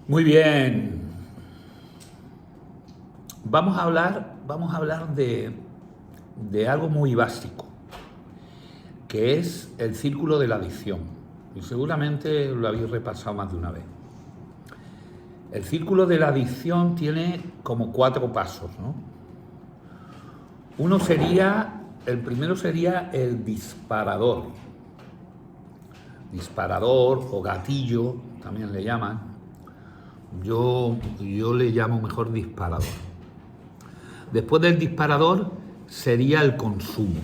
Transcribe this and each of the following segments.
Muy bien. Vamos a hablar de algo muy básico, que es el círculo de la adicción. Y seguramente lo habéis repasado más de una vez. El círculo de la adicción tiene como 4 pasos, ¿no? El primero sería el disparador. Disparador o gatillo, también le llaman. Yo le llamo mejor disparador. Después del disparador sería el consumo.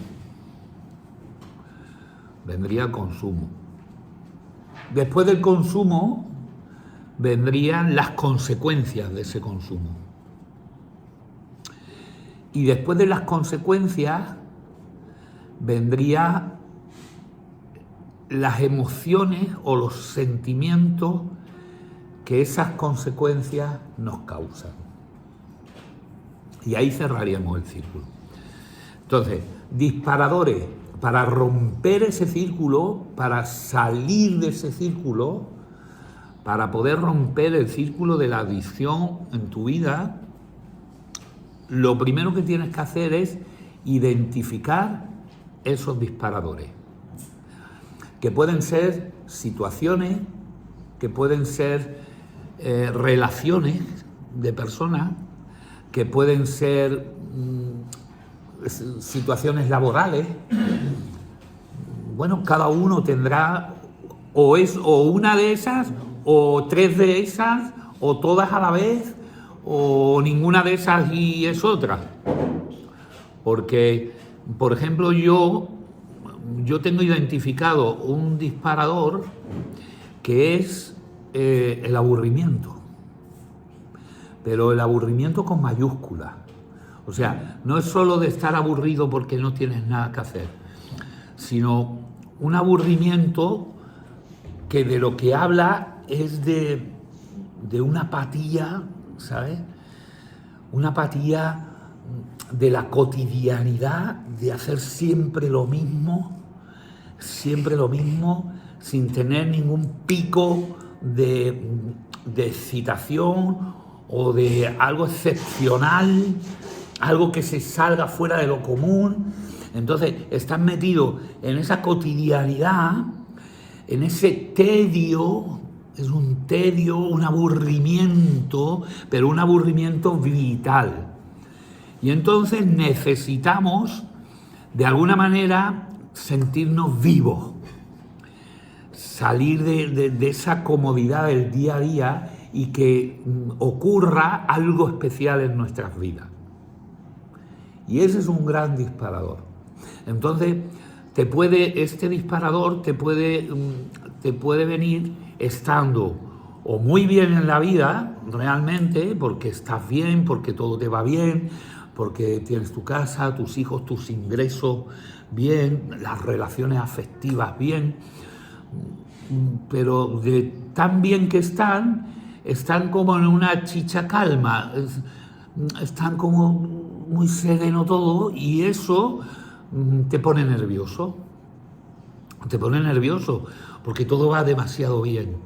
Vendría el consumo. Después del consumo vendrían las consecuencias de ese consumo. Y después de las consecuencias vendrían las emociones o los sentimientos que esas consecuencias nos causan. Y ahí cerraríamos el círculo. Entonces, disparadores para romper ese círculo, para salir de ese círculo, para poder romper el círculo de la adicción en tu vida, lo primero que tienes que hacer es identificar esos disparadores, que pueden ser situaciones, que pueden ser relaciones de personas, que pueden ser situaciones laborales. Bueno, cada uno tendrá o una de esas, o 3 de esas, o todas a la vez, o ninguna de esas y es otra. Porque, por ejemplo, yo tengo identificado un disparador que es el aburrimiento. Pero el aburrimiento con mayúscula. O sea, no es solo de estar aburrido porque no tienes nada que hacer, sino un aburrimiento que de lo que habla es de una apatía, ¿sabes? Una apatía de la cotidianidad, de hacer siempre lo mismo, sin tener ningún pico de excitación o de algo excepcional, algo que se salga fuera de lo común. Entonces estás metido en esa cotidianidad, en ese tedio. Es un tedio, un aburrimiento, pero un aburrimiento vital. Y entonces necesitamos, de alguna manera, sentirnos vivos, salir de esa comodidad del día a día y que ocurra algo especial en nuestras vidas. Y ese es un gran disparador. Entonces, este disparador te puede venir estando o muy bien en la vida, realmente, porque estás bien, porque todo te va bien, porque tienes tu casa, tus hijos, tus ingresos bien, las relaciones afectivas bien, pero de tan bien que están como en una chicha calma, están como muy sereno todo, y eso te pone nervioso. Te pone nervioso porque todo va demasiado bien,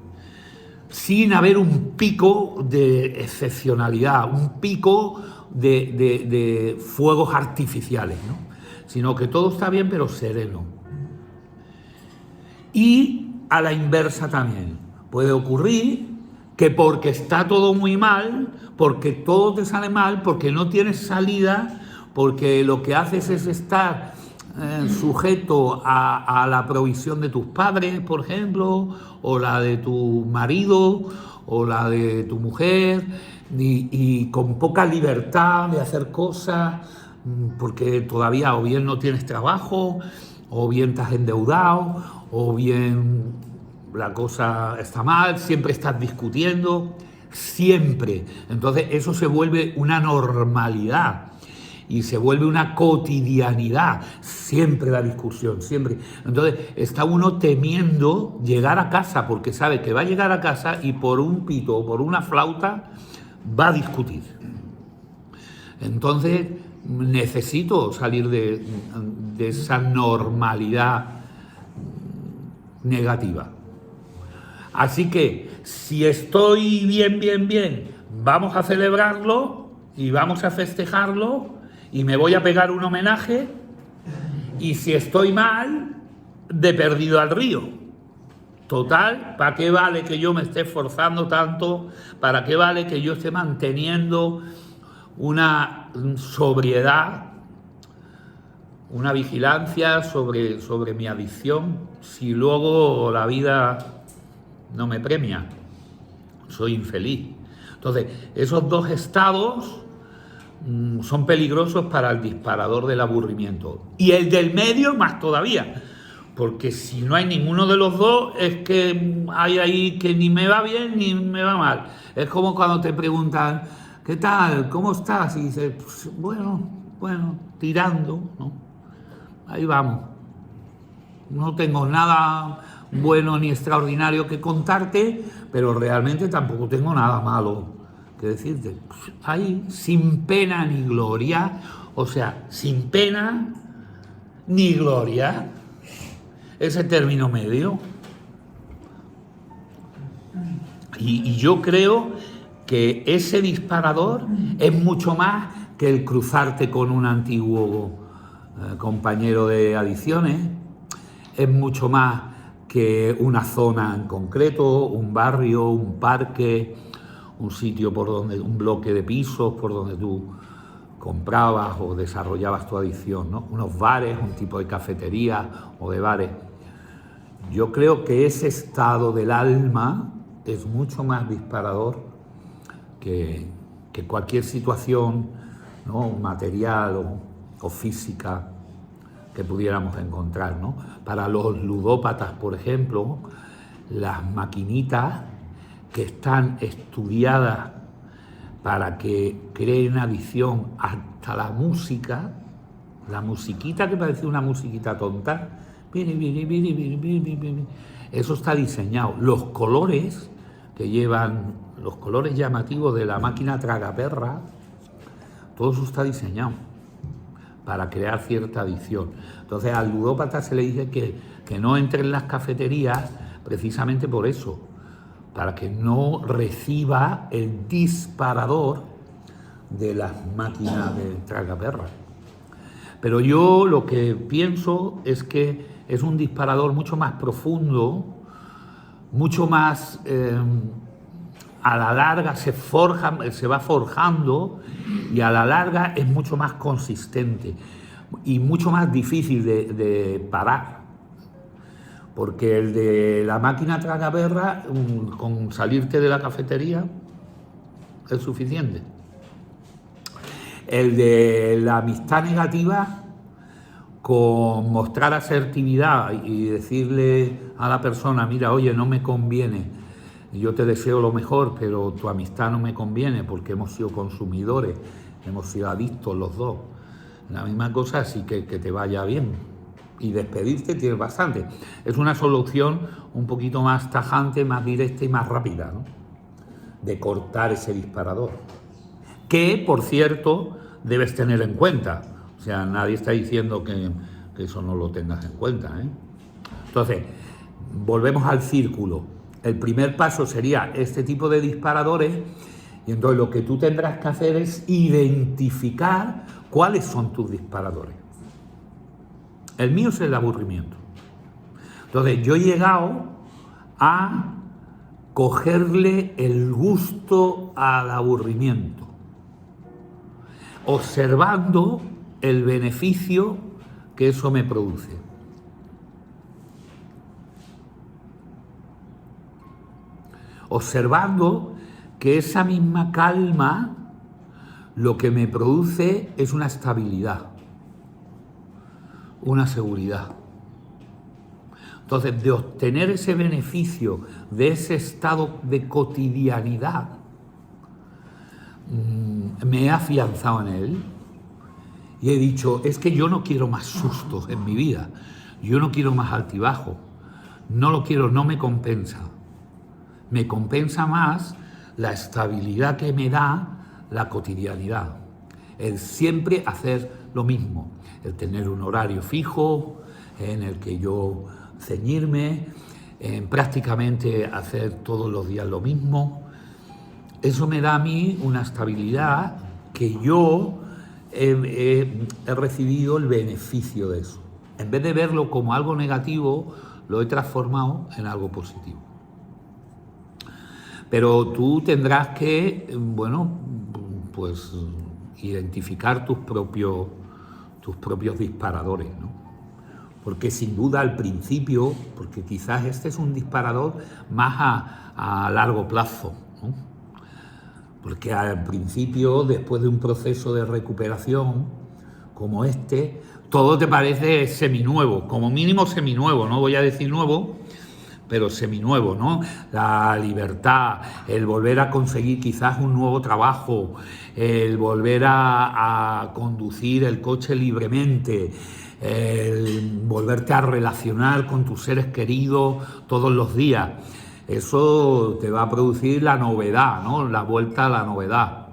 sin haber un pico de excepcionalidad, un pico de fuegos artificiales, ¿no? Sino que todo está bien pero sereno. Y a la inversa también puede ocurrir que porque está todo muy mal, porque todo te sale mal, porque no tienes salida, porque lo que haces es estar sujeto a la provisión de tus padres, por ejemplo, o la de tu marido, o la de tu mujer, y con poca libertad de hacer cosas, porque todavía o bien no tienes trabajo, o bien estás endeudado, o bien la cosa está mal, siempre estás discutiendo, siempre. Entonces eso se vuelve una normalidad y se vuelve una cotidianidad, siempre la discusión, siempre. Entonces está uno temiendo llegar a casa porque sabe que va a llegar a casa y por un pito o por una flauta va a discutir. Entonces necesito salir de esa normalidad negativa. Así que si estoy bien, vamos a celebrarlo y vamos a festejarlo y me voy a pegar un homenaje, y si estoy mal, de perdido al río. Total, ¿para qué vale que yo me esté esforzando tanto? ¿Para qué vale que yo esté manteniendo una sobriedad, una vigilancia sobre mi adicción, si luego la vida no me premia? Soy infeliz. Entonces, esos dos estados son peligrosos para el disparador del aburrimiento. Y el del medio más todavía, porque si no hay ninguno de los dos, es que hay ahí que ni me va bien ni me va mal. Es como cuando te preguntan, ¿qué tal? ¿Cómo estás? Y dices, pues, bueno, tirando, ¿no? Ahí vamos. No tengo nada bueno ni extraordinario que contarte, pero realmente tampoco tengo nada malo que decirte. Ahí, sin pena ni gloria, o sea, sin pena ni gloria, ese término medio. Y yo creo que ese disparador es mucho más que el cruzarte con un antiguo compañero de adicciones, es mucho más que una zona en concreto, un barrio, un parque, un sitio por donde, un bloque de pisos por donde tú comprabas o desarrollabas tu adicción, ¿no? Unos bares, un tipo de cafetería o de bares. Yo creo que ese estado del alma es mucho más disparador que cualquier situación, ¿no?, material o física que pudiéramos encontrar, ¿no? Para los ludópatas, por ejemplo, las maquinitas que están estudiadas para que creen adicción hasta la música, la musiquita que parece una musiquita tonta, eso está diseñado. Los colores que llevan, los colores llamativos de la máquina tragaperra, todo eso está diseñado para crear cierta adicción. Entonces al ludópata se le dice que no entre en las cafeterías precisamente por eso, para que no reciba el disparador de las máquinas de tragaperras. Pero yo lo que pienso es que es un disparador mucho más profundo, mucho más, a la larga se va forjando, y a la larga es mucho más consistente y mucho más difícil de parar. Porque el de la máquina tragaperra, con salirte de la cafetería, es suficiente. El de la amistad negativa, con mostrar asertividad y decirle a la persona, mira, oye, no me conviene, yo te deseo lo mejor, pero tu amistad no me conviene porque hemos sido consumidores, hemos sido adictos los dos. La misma cosa, así que te vaya bien. Y despedirte tienes bastante. Es una solución un poquito más tajante, más directa y más rápida, ¿no?, de cortar ese disparador. Que, por cierto, debes tener en cuenta. O sea, nadie está diciendo que eso no lo tengas en cuenta, ¿eh? Entonces, volvemos al círculo. El primer paso sería este tipo de disparadores, y entonces lo que tú tendrás que hacer es identificar cuáles son tus disparadores. El mío es el aburrimiento. Entonces, yo he llegado a cogerle el gusto al aburrimiento, observando el beneficio que eso me produce. Observando que esa misma calma lo que me produce es una estabilidad, una seguridad. Entonces, de obtener ese beneficio de ese estado de cotidianidad, me he afianzado en él y he dicho, es que yo no quiero más sustos en mi vida, yo no quiero más altibajo, no lo quiero, no me compensa. Me compensa más la estabilidad que me da la cotidianidad, el siempre hacer lo mismo, el tener un horario fijo en el que yo ceñirme, en prácticamente hacer todos los días lo mismo. Eso me da a mí una estabilidad que yo he recibido el beneficio de eso. En vez de verlo como algo negativo, lo he transformado en algo positivo. Pero tú tendrás que, bueno, pues identificar tus propios disparadores, ¿no? Porque sin duda al principio, porque quizás este es un disparador más a largo plazo, ¿no? Porque al principio, después de un proceso de recuperación como este, todo te parece seminuevo, como mínimo seminuevo, no voy a decir nuevo, pero seminuevo, ¿no? La libertad, el volver a conseguir quizás un nuevo trabajo, el volver a conducir el coche libremente, el volverte a relacionar con tus seres queridos todos los días. Eso te va a producir la novedad, ¿no? La vuelta a la novedad.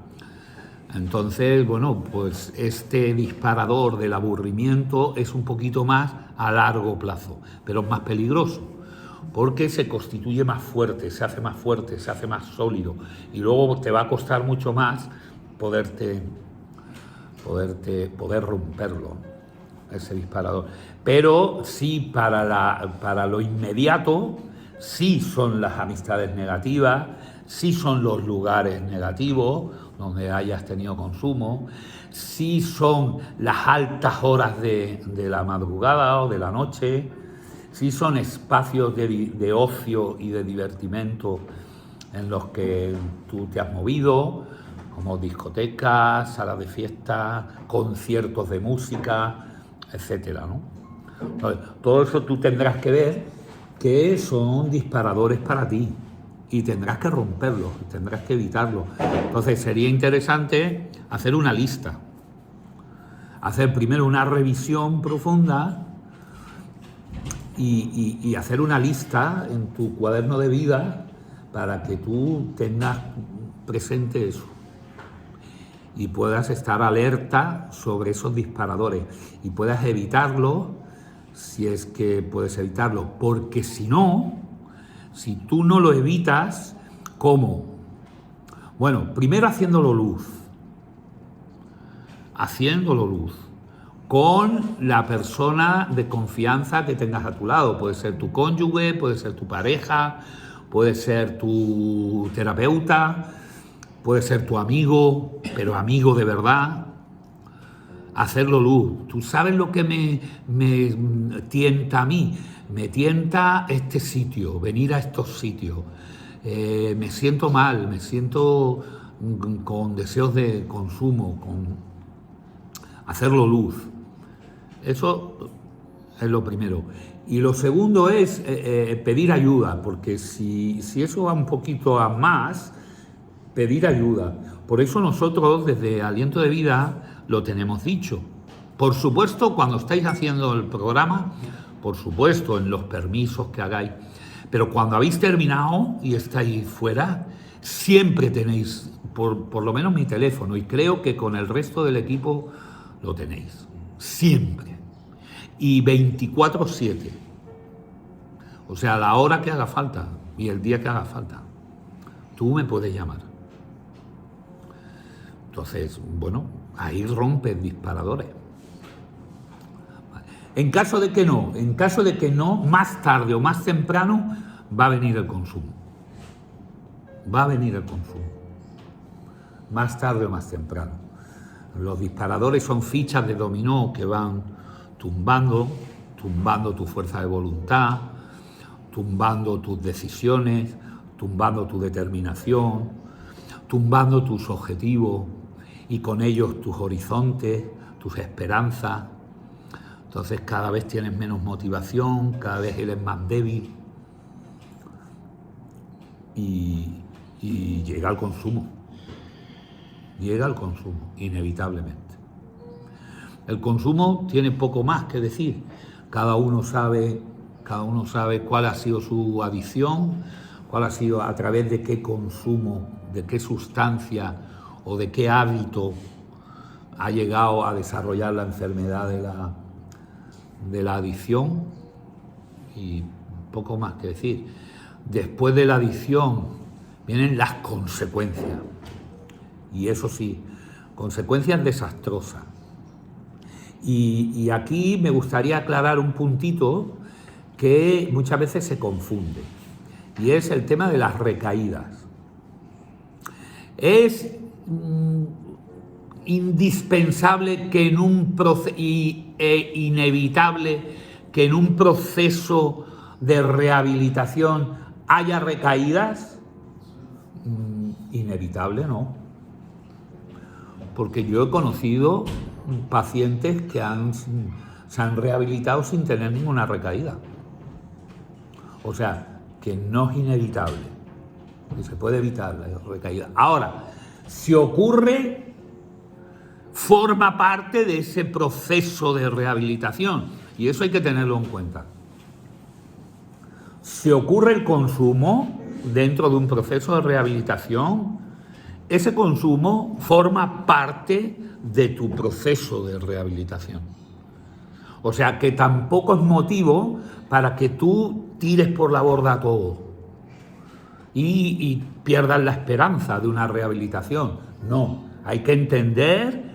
Entonces, bueno, pues este disparador del aburrimiento es un poquito más a largo plazo, pero es más peligroso, porque se constituye más fuerte, se hace más sólido, y luego te va a costar mucho más poder romperlo, ese disparador. Pero sí, para lo inmediato, sí son las amistades negativas, sí son los lugares negativos donde hayas tenido consumo, sí son las altas horas de la madrugada o de la noche, sí son espacios de ocio y de divertimento en los que tú te has movido, como discotecas, salas de fiesta, conciertos de música, etcétera, ¿no? Entonces, todo eso tú tendrás que ver que son disparadores para ti y tendrás que romperlos, tendrás que evitarlos. Entonces sería interesante hacer una lista, hacer primero una revisión profunda y hacer una lista en tu cuaderno de vida para que tú tengas presente eso y puedas estar alerta sobre esos disparadores y puedas evitarlo si es que puedes evitarlo, porque si no, si tú no lo evitas, ¿cómo? Bueno, primero haciéndolo luz con la persona de confianza que tengas a tu lado. Puede ser tu cónyuge, puede ser tu pareja, puede ser tu terapeuta, puede ser tu amigo, pero amigo de verdad. Hacerlo luz. ¿Tú sabes lo que me tienta a mí? Me tienta este sitio, venir a estos sitios. Me siento mal, me siento con deseos de consumo, con hacerlo luz. Eso es lo primero. Y lo segundo es pedir ayuda, porque si eso va un poquito a más, pedir ayuda. Por eso nosotros desde Aliento de Vida lo tenemos dicho. Por supuesto, cuando estáis haciendo el programa, por supuesto, en los permisos que hagáis, pero cuando habéis terminado y estáis fuera, siempre tenéis, por lo menos mi teléfono, y creo que con el resto del equipo lo tenéis, siempre. Y 24/7. O sea, a la hora que haga falta y el día que haga falta, tú me puedes llamar. Entonces, bueno, ahí rompes disparadores. En caso de que no, más tarde o más temprano va a venir el consumo. Va a venir el consumo. Más tarde o más temprano. Los disparadores son fichas de dominó que van tumbando tu fuerza de voluntad, tumbando tus decisiones, tumbando tu determinación, tumbando tus objetivos y con ellos tus horizontes, tus esperanzas. Entonces cada vez tienes menos motivación, cada vez eres más débil y llega el consumo. Llega el consumo, inevitablemente. El consumo tiene poco más que decir. Cada uno sabe cuál ha sido su adicción, cuál ha sido, a través de qué consumo, de qué sustancia o de qué hábito ha llegado a desarrollar la enfermedad de la adicción y poco más que decir. Después de la adicción vienen las consecuencias. Y eso sí, consecuencias desastrosas. Y aquí me gustaría aclarar un puntito que muchas veces se confunde. Y es el tema de las recaídas. Es indispensable que en un inevitable que en un proceso de rehabilitación haya recaídas. Inevitable, no. Porque yo he conocido pacientes que se han rehabilitado sin tener ninguna recaída. O sea, que no es inevitable, que se puede evitar la recaída. Ahora, si ocurre, forma parte de ese proceso de rehabilitación, y eso hay que tenerlo en cuenta. Si ocurre el consumo dentro de un proceso de rehabilitación, ese consumo forma parte de tu proceso de rehabilitación. O sea, que tampoco es motivo para que tú tires por la borda todo y pierdas la esperanza de una rehabilitación. No, hay que entender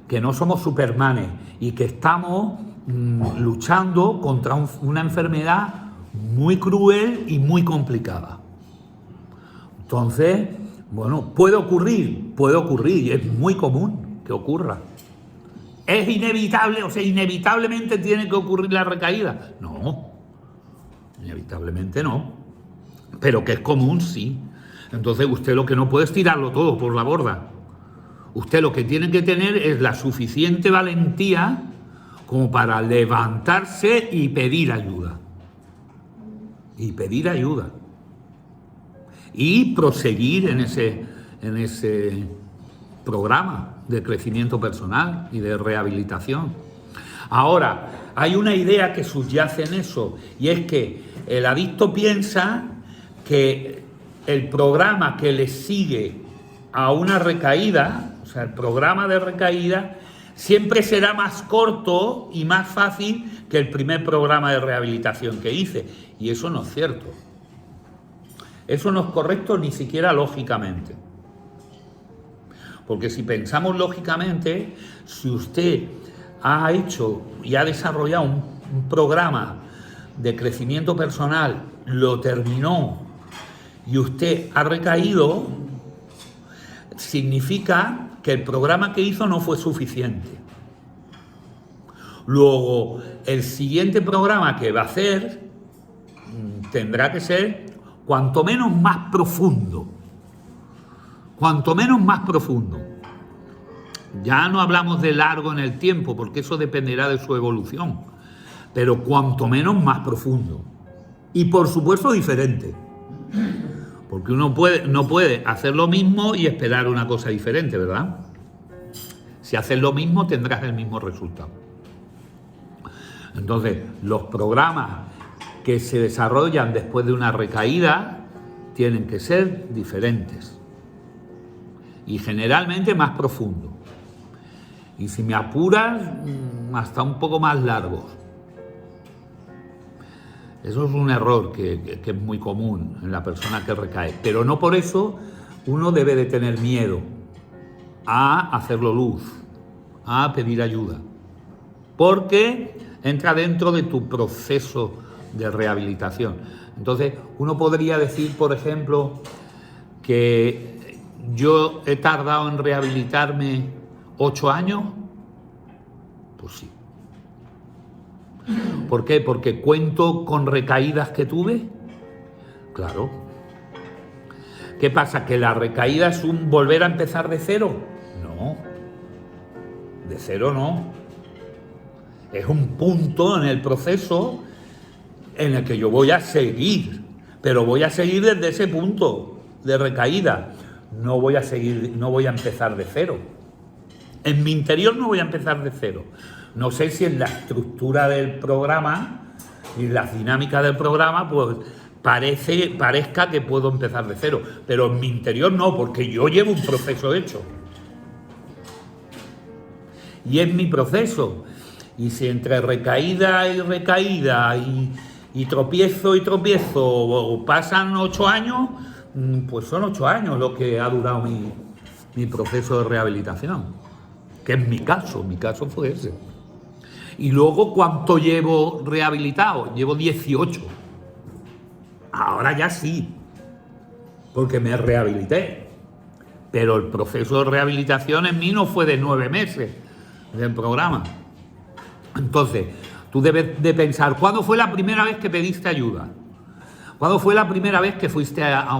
que no somos supermanes y que estamos luchando contra una enfermedad muy cruel y muy complicada. Entonces, bueno, puede ocurrir, y es muy común que ocurra. ¿Es inevitable? O sea, ¿inevitablemente tiene que ocurrir la recaída? No, inevitablemente no. Pero que es común, sí. Entonces usted lo que no puede es tirarlo todo por la borda. Usted lo que tiene que tener es la suficiente valentía como para levantarse y pedir ayuda. Y pedir ayuda. Y proseguir en ese programa de crecimiento personal y de rehabilitación. Ahora, hay una idea que subyace en eso, y es que el adicto piensa que el programa que le sigue a una recaída, o sea, el programa de recaída, siempre será más corto y más fácil que el primer programa de rehabilitación que hice. Y eso no es cierto. Eso no es correcto ni siquiera lógicamente. Porque si pensamos lógicamente, si usted ha hecho y ha desarrollado un programa de crecimiento personal, lo terminó y usted ha recaído, significa que el programa que hizo no fue suficiente. Luego, el siguiente programa que va a hacer tendrá que ser cuanto menos más profundo. Cuanto menos más profundo. Ya no hablamos de largo en el tiempo, porque eso dependerá de su evolución, pero cuanto menos más profundo. Y por supuesto diferente. Porque uno no puede hacer lo mismo y esperar una cosa diferente, ¿verdad? Si haces lo mismo tendrás el mismo resultado. Entonces, los programas que se desarrollan después de una recaída tienen que ser diferentes y generalmente más profundos. Y si me apuras, hasta un poco más largos. Eso es un error que es muy común en la persona que recae. Pero no por eso uno debe de tener miedo a hacerlo luz, a pedir ayuda. Porque entra dentro de tu proceso de rehabilitación. Entonces, uno podría decir, por ejemplo, que yo he tardado en rehabilitarme 8 años. Pues sí. ¿Por qué? Porque cuento con recaídas que tuve. Claro. ¿Qué pasa? ¿Que la recaída es un volver a empezar de cero? No. De cero no. Es un punto en el proceso en el que yo voy a seguir, pero voy a seguir desde ese punto de recaída. No voy a empezar de cero. En mi interior no voy a empezar de cero. No sé si en la estructura del programa y las dinámicas del programa, pues parezca que puedo empezar de cero, pero en mi interior no, porque yo llevo un proceso hecho. Y es mi proceso. Y si entre recaída y recaída y tropiezo, o pasan 8 años, pues son 8 años lo que ha durado mi proceso de rehabilitación, que es mi caso fue ese. Y luego, ¿cuánto llevo rehabilitado? Llevo 18. Ahora ya sí, porque me rehabilité. Pero el proceso de rehabilitación en mí no fue de 9 meses del programa. Entonces, tú debes de pensar, ¿cuándo fue la primera vez que pediste ayuda? ¿Cuándo fue la primera vez que fuiste a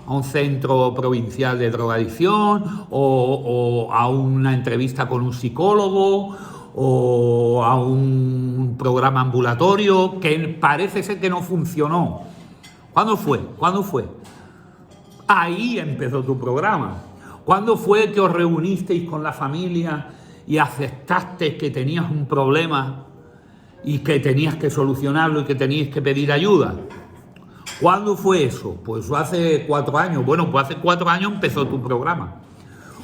un centro provincial de drogadicción o a una entrevista con un psicólogo o a un programa ambulatorio que parece ser que no funcionó? ¿Cuándo fue? ¿Cuándo fue? Ahí empezó tu programa. ¿Cuándo fue que os reunisteis con la familia y aceptaste que tenías un problema y que tenías que solucionarlo y que tenías que pedir ayuda? ¿Cuándo fue eso? Pues hace 4 años. Bueno, pues hace 4 años empezó tu programa.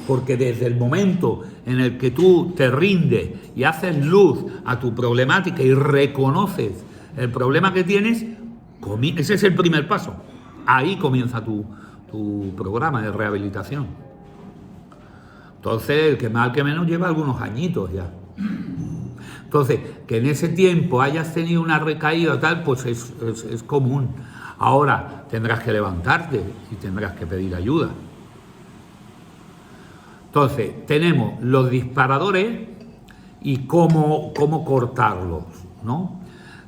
Porque desde el momento en el que tú te rindes y haces luz a tu problemática y reconoces el problema que tienes, ese es el primer paso. Ahí comienza tu programa de rehabilitación. Entonces, el que más que menos lleva algunos añitos ya. Entonces, que en ese tiempo hayas tenido una recaída o tal, pues es común. Ahora tendrás que levantarte y tendrás que pedir ayuda. Entonces, tenemos los disparadores y cómo cortarlos, ¿no?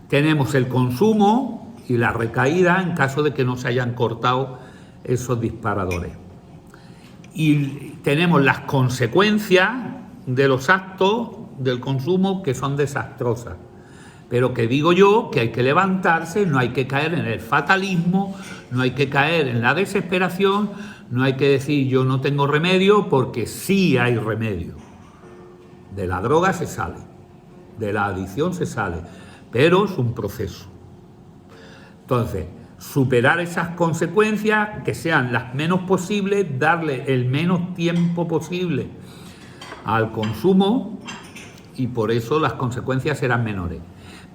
Tenemos el consumo y la recaída en caso de que no se hayan cortado esos disparadores. Y tenemos las consecuencias de los actos del consumo que son desastrosas. Pero que digo yo que hay que levantarse, no hay que caer en el fatalismo, no hay que caer en la desesperación, no hay que decir yo no tengo remedio, porque sí hay remedio. De la droga se sale, de la adicción se sale, pero es un proceso. Entonces, superar esas consecuencias, que sean las menos posibles, darle el menos tiempo posible al consumo y por eso las consecuencias serán menores.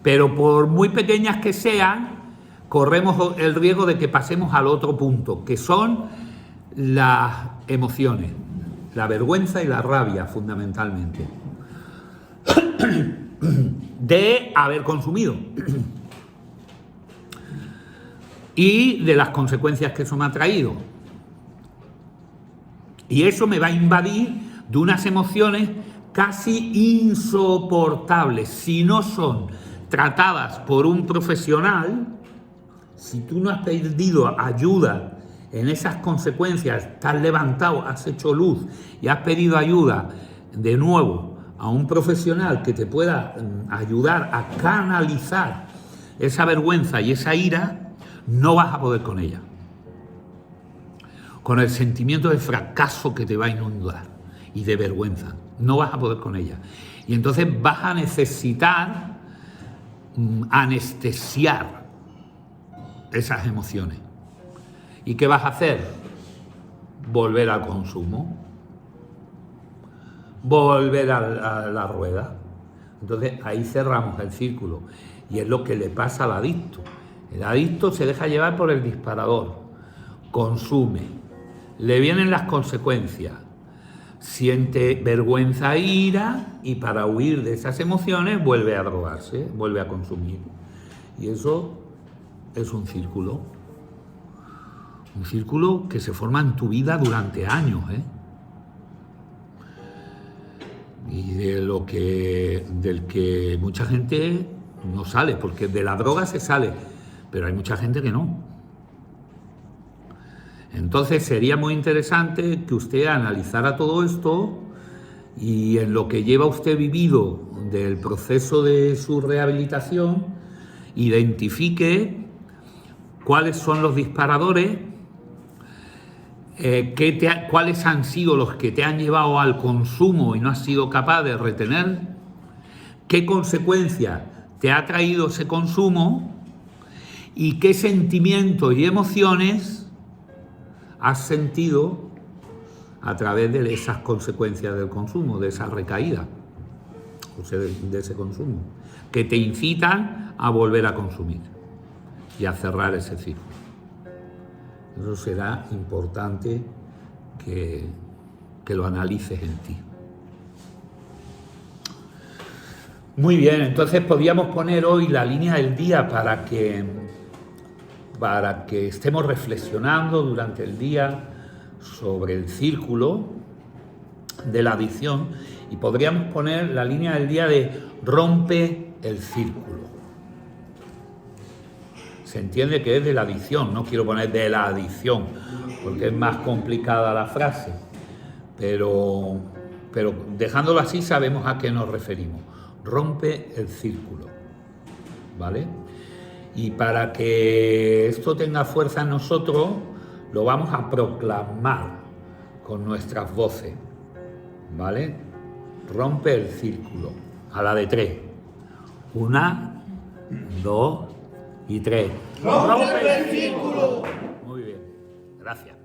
Pero por muy pequeñas que sean, corremos el riesgo de que pasemos al otro punto, que son las emociones, la vergüenza y la rabia fundamentalmente, de haber consumido y de las consecuencias que eso me ha traído. Y eso me va a invadir de unas emociones casi insoportables si no son tratadas por un profesional. Si tú no has pedido ayuda en esas consecuencias, te has levantado, has hecho luz y has pedido ayuda de nuevo a un profesional que te pueda ayudar a canalizar esa vergüenza y esa ira, no vas a poder con ella. Con el sentimiento de fracaso que te va a inundar y de vergüenza, no vas a poder con ella. Y entonces vas a necesitar anestesiar esas emociones. ¿Y qué vas a hacer? Volver al consumo, volver a la rueda. Entonces ahí cerramos el círculo y es lo que le pasa al adicto. El adicto se deja llevar por el disparador, consume, le vienen las consecuencias, siente vergüenza e ira y para huir de esas emociones vuelve a drogarse, vuelve a consumir. Y eso es un círculo que se forma en tu vida durante años, y del que mucha gente no sale, porque de la droga se sale, pero hay mucha gente que no. Entonces sería muy interesante que usted analizara todo esto y en lo que lleva usted vivido del proceso de su rehabilitación, identifique cuáles son los disparadores, cuáles han sido los que te han llevado al consumo y no has sido capaz de retener, qué consecuencias te ha traído ese consumo y qué sentimientos y emociones has sentido a través de esas consecuencias del consumo, de esa recaída, o sea, de ese consumo, que te incitan a volver a consumir. y a cerrar ese círculo. Eso será importante que lo analices en ti. Muy bien, entonces podríamos poner hoy la línea del día para que estemos reflexionando durante el día sobre el círculo de la adicción, y podríamos poner la línea del día de rompe el círculo. Se entiende que es de la adicción, no quiero poner de la adicción porque es más complicada la frase, pero dejándolo así sabemos a qué nos referimos. Rompe el círculo, ¿vale? Y para que esto tenga fuerza en nosotros, lo vamos a proclamar con nuestras voces, ¿vale? Rompe el círculo, a la de 3. 1, 2 y 3. ¡Rompe el círculo! Muy bien, gracias.